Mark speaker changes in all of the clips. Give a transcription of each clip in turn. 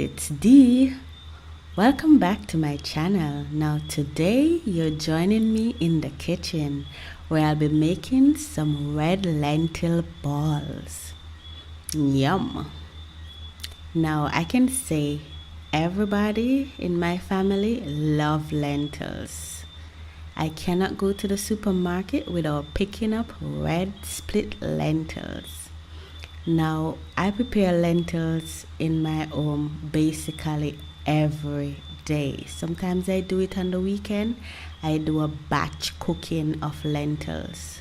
Speaker 1: it's Dee. Welcome back to my channel. Now today you're joining me in the kitchen where I'll be making some red lentil balls. Yum. Now I can say everybody in my family love lentils. I cannot go to the supermarket without picking up red split lentils. Now, I prepare lentils in my home basically every day. Sometimes I do it on the weekend. I do a batch cooking of lentils.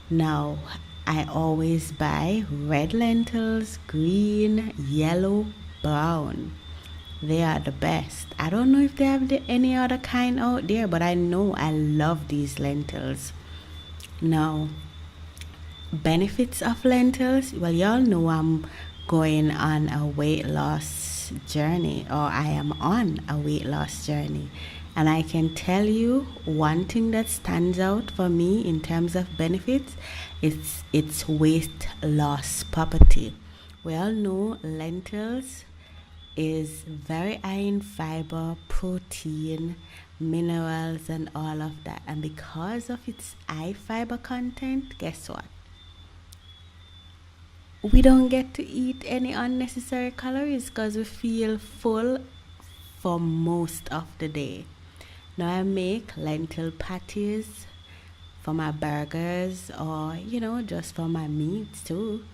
Speaker 1: Now, I always buy red lentils, green, yellow, brown. They are the best. I don't know if they have any other kind out there, but I know I love these lentils. Now, benefits of lentils, well, y'all know I'm going on a weight loss journey, or I am on a weight loss journey, and I can tell you one thing that stands out for me in terms of benefits is its weight loss property. We all know lentils is very high in fiber, protein, minerals, and all of that, and because of its high fiber content, guess what? We don't get to eat any unnecessary calories because we feel full for most of the day. Now I make lentil patties for my burgers, or just for my meats too.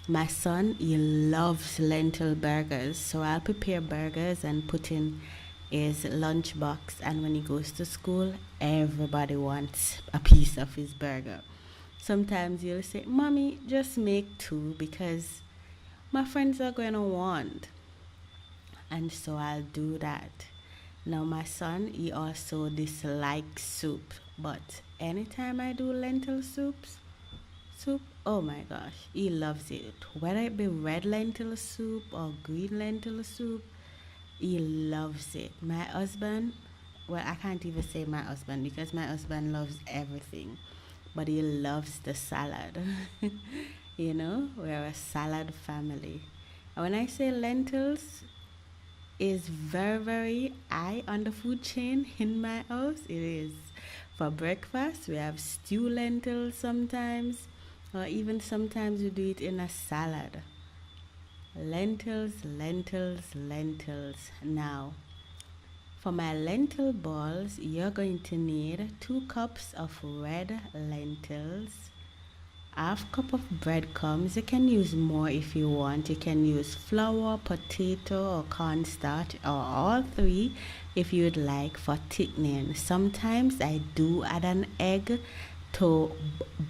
Speaker 1: My son, he loves lentil burgers, so I'll prepare burgers and put in his lunchbox, and when he goes to school, everybody wants a piece of his burger. Sometimes you'll say, Mommy, just make two because my friends are going to want. And so I'll do that. Now my son, he also dislikes soup. But anytime I do lentil soup, oh my gosh, he loves it. Whether it be red lentil soup or green lentil soup, he loves it. My husband, well, I can't even say my husband because my husband loves everything. But he loves the salad. We're a salad family. And when I say lentils is very, very high on the food chain in my house, it is. For breakfast, we have stew lentils sometimes, or even sometimes we do it in a salad. Lentils, lentils, lentils. Now, for my lentil balls, you're going to need 2 cups of red lentils, half cup of breadcrumbs. You can use more if you want. You can use flour, potato, or cornstarch, or all 3 if you'd like for thickening. Sometimes I do add an egg to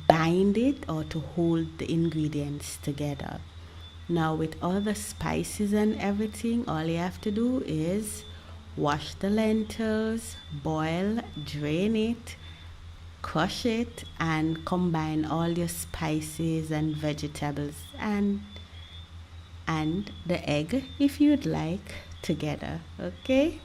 Speaker 1: bind it or to hold the ingredients together. Now with all the spices and everything, all you have to do is wash the lentils, boil, drain it, crush it, and combine all your spices and vegetables and the egg, if you'd like, together. Okay?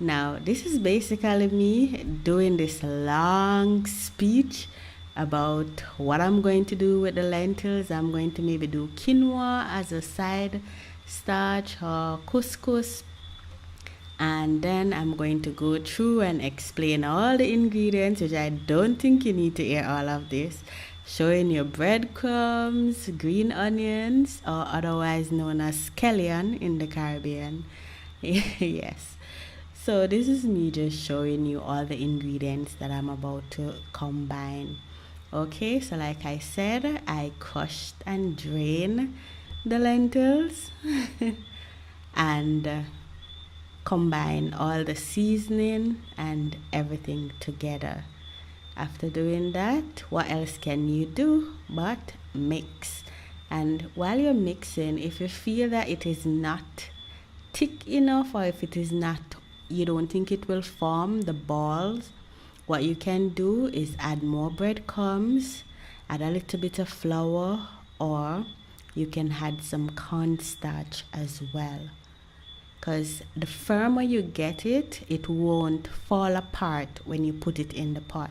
Speaker 1: Now, this is basically me doing this long speech about what I'm going to do with the lentils. I'm going to maybe do quinoa as a side starch or couscous. And then I'm going to go through and explain all the ingredients, which I don't think you need to hear all of this. Showing you breadcrumbs, green onions, or otherwise known as scallion in the Caribbean. Yes. So this is me just showing you all the ingredients that I'm about to combine. Okay, so like I said, I crushed and drained the lentils and combine all the seasoning and everything together. After doing that, what else can you do but mix? And while you're mixing, if you feel that it is not thick enough, or if it is not, you don't think it will form the balls, what you can do is add more breadcrumbs, add a little bit of flour, or you can add some cornstarch as well. Because the firmer you get it, it won't fall apart when you put it in the pot.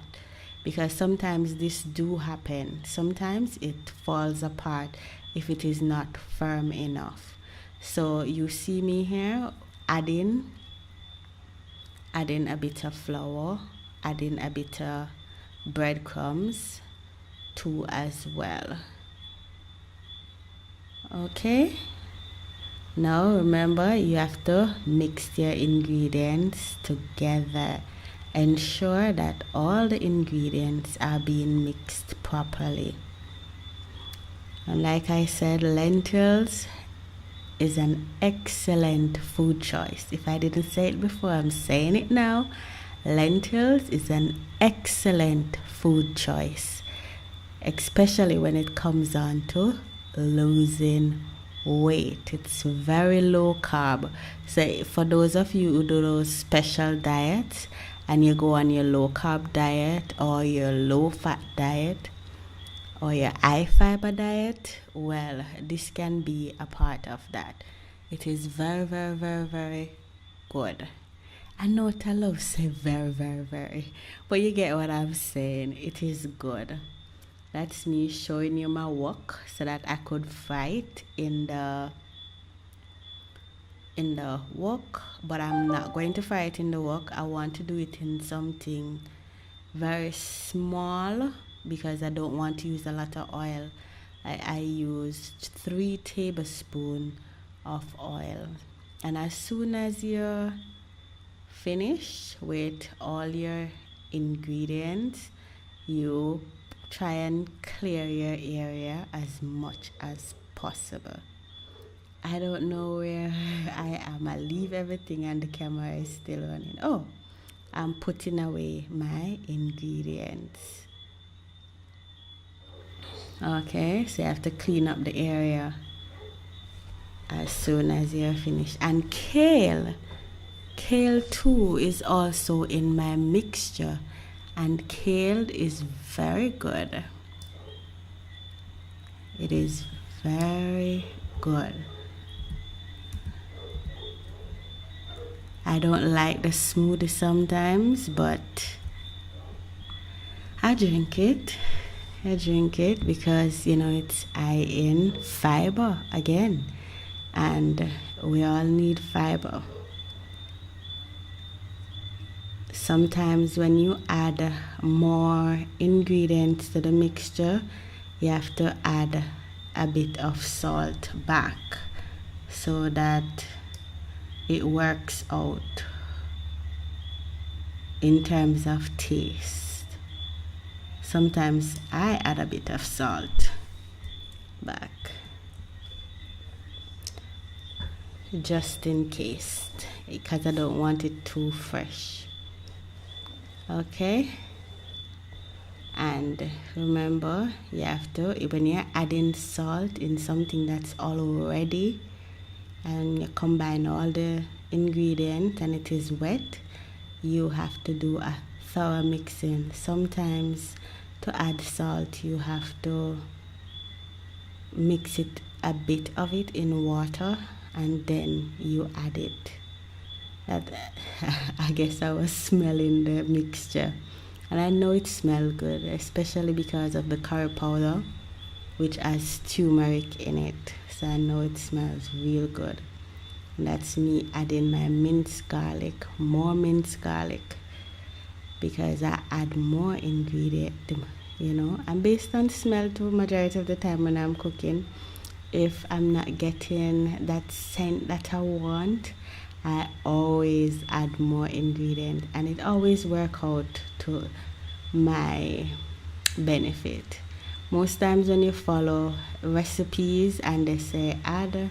Speaker 1: Because sometimes this do happen. Sometimes it falls apart if it is not firm enough. So you see me here adding a bit of flour, adding a bit of breadcrumbs too as well. Okay, now remember, you have to mix your ingredients together. Ensure that all the ingredients are being mixed properly. And like I said, lentils is an excellent food choice. If I didn't say it before, I'm saying it now. Lentils is an excellent food choice, especially when it comes on to losing weight. It's very low carb. So for those of you who do those special diets and you go on your low carb diet or your low fat diet or your high fiber diet, well, this can be a part of that. It is very, very, very, very good. I know what I love say very, very, very, but you get what I'm saying. It is good. That's me showing you my wok so that I could fry it in the wok, but I'm not going to fry it in the wok. I want to do it in something very small because I don't want to use a lot of oil. I used 3 tablespoons of oil. And as soon as you're finished with all your ingredients, you try and clear your area as much as possible. I don't know where I am. I leave everything and the camera is still running. Oh, I'm putting away my ingredients. Okay, so you have to clean up the area as soon as you're finished. And kale too is also in my mixture, and kale is very good. It is very good. I don't like the smoothie sometimes, but I drink it because, you know, it's high in fiber again, and we all need fiber. Sometimes when you add more ingredients to the mixture, you have to add a bit of salt back so that it works out in terms of taste. Sometimes I add a bit of salt back just in case, because I don't want it too fresh. Okay, and remember, you have to, when you're adding salt in something that's already, and you combine all the ingredients and it is wet, you have to do a thorough mixing. Sometimes to add salt, you have to mix it, a bit of it in water, and then you add it. That I guess I was smelling the mixture, and I know it smells good, especially because of the curry powder, which has turmeric in it. So I know it smells real good. And that's me adding my minced garlic, more minced garlic, because I add more ingredient, you know, and based on smell too. Majority of the time when I'm cooking, if I'm not getting that scent that I want, I always add more ingredient, and it always works out to my benefit. Most times when you follow recipes and they say add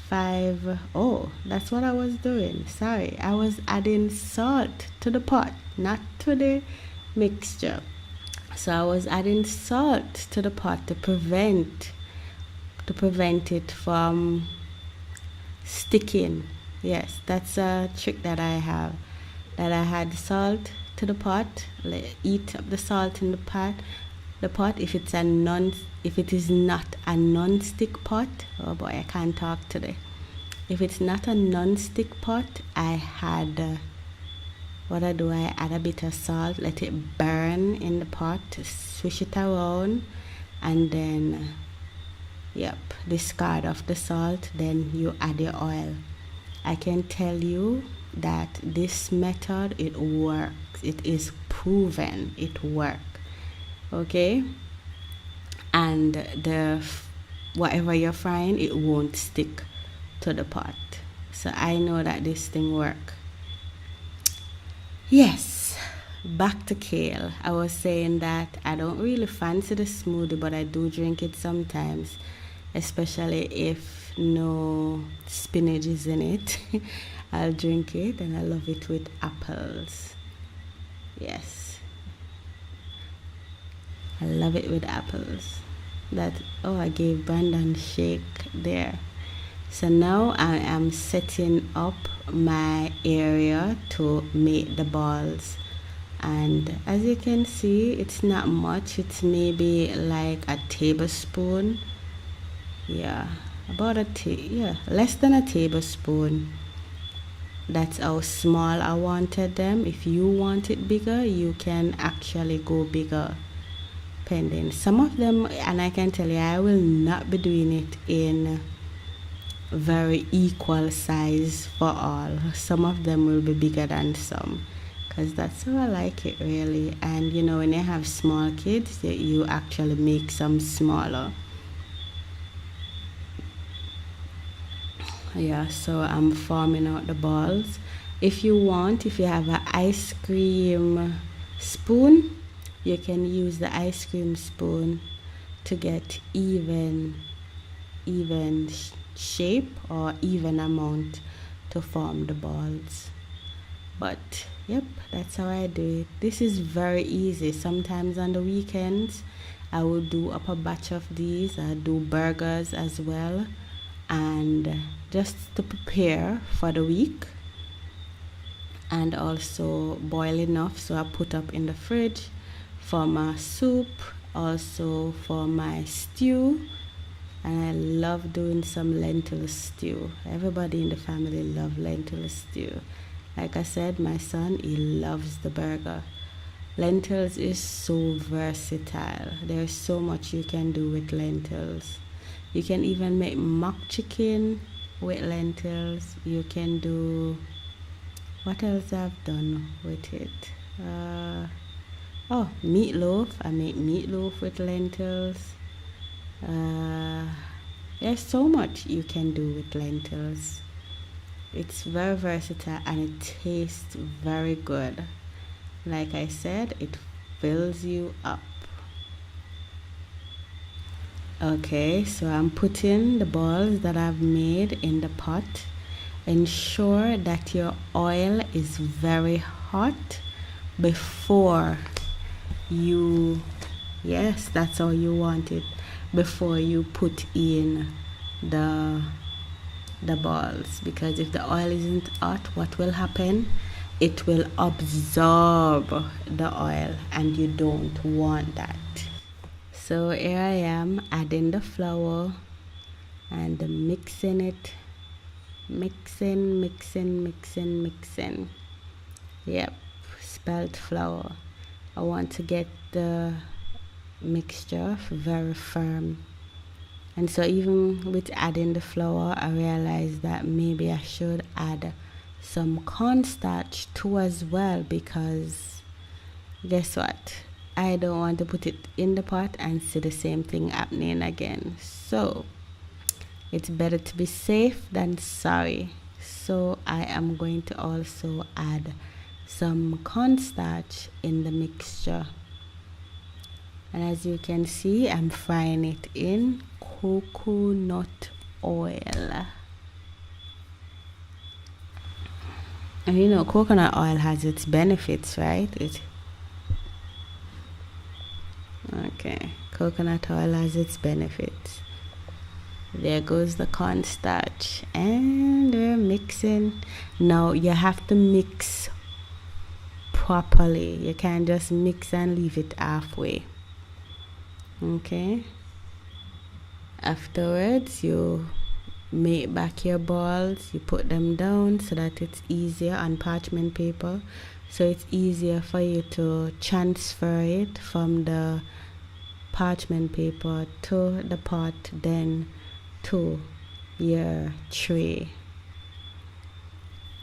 Speaker 1: 5, oh, that's what I was doing. Sorry, I was adding salt to the pot, not to the mixture. So I was adding salt to the pot to prevent it from sticking. Yes, that's a trick that I have. That I had salt to the pot, eat up the salt in the pot. If it is not a non-stick pot, oh boy, I can't talk today. If it's not a non-stick pot, I had what I do, I add a bit of salt, let it burn in the pot, swish it around, and then Yep, discard of the salt, then you add your oil. I can tell you that this method, it works. It is proven it works. Okay, and the whatever you're frying, it won't stick to the pot. So I know that this thing work. Yes, back to kale. I was saying that I don't really fancy the smoothie, but I do drink it sometimes, especially if no spinach is in it. I'll drink it, and I love it with apples. Yes, I love it with apples. I gave Brandon shake there. So now I am setting up my area to make the balls, and as you can see, it's not much. It's maybe like a tablespoon. Yeah, less than a tablespoon. That's how small I wanted them. If you want it bigger, you can actually go bigger, pending. Some of them, and I can tell you, I will not be doing it in very equal size for all. Some of them will be bigger than some, because that's how I like it, really. And you know, when you have small kids, you actually make some smaller. Yeah, so I'm forming out the balls. If you have an ice cream spoon, you can use the ice cream spoon to get even shape or even amount to form the balls. But yep, that's how I do it. This is very easy. Sometimes on the weekends I will do up a batch of these. I do burgers as well, and just to prepare for the week, and also boil enough so I put up in the fridge for my soup, also for my stew. And I love doing some lentil stew. Everybody in the family love lentil stew. Like I said, my son, he loves the burger. Lentils is so versatile. There's so much you can do with lentils. You can even make mock chicken with lentils. You can do, what else I've done with it? Meatloaf. I make meatloaf with lentils. There's so much you can do with lentils. It's very versatile, and it tastes very good. Like I said, it fills you up. Okay, so I'm putting the balls that I've made in the pot. Ensure that your oil is very hot before you, yes, that's how you want it, before you put in the balls. Because if the oil isn't hot, what will happen? It will absorb the oil, and you don't want that. So here I am adding the flour and mixing it. Mixing. Yep, spelt flour. I want to get the mixture very firm. And so even with adding the flour, I realized that maybe I should add some cornstarch too as well, because guess what? I don't want to put it in the pot and see the same thing happening again. So it's better to be safe than sorry. So I am going to also add some cornstarch in the mixture. And as you can see, I'm frying it in coconut oil. And you know, coconut oil has its benefits, right? Okay, coconut oil has its benefits. There goes the cornstarch, and we're mixing. Now you have to mix properly. You can't just mix and leave it halfway. Okay, afterwards you make back your balls. You put them down so that it's easier on parchment paper, so it's easier for you to transfer it from the parchment paper to the pot, then to your tray,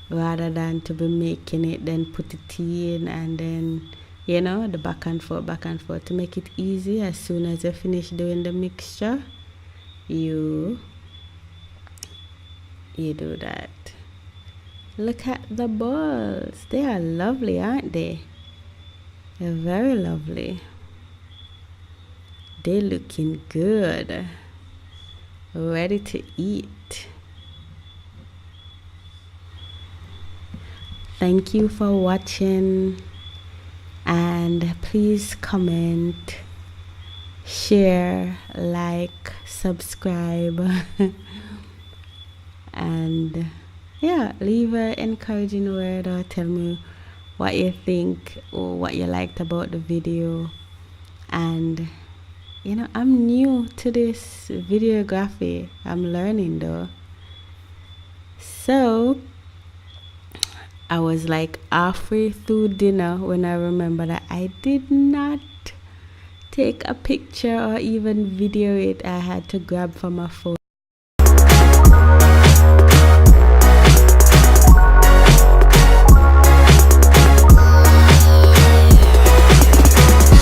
Speaker 1: rather than to be making it, then put it in, and then, you know, the back and forth. To make it easy, as soon as you finish doing the mixture, you do that. Look at the balls. They are lovely, aren't they? They're very lovely. They're looking good. Ready to eat. Thank you for watching, and please comment, share, like, subscribe, and yeah, leave an encouraging word or tell me what you think or what you liked about the video. And you know, I'm new to this videography. I'm learning though. So I was like halfway through dinner when I remember that I did not take a picture or even video it. I had to grab from my phone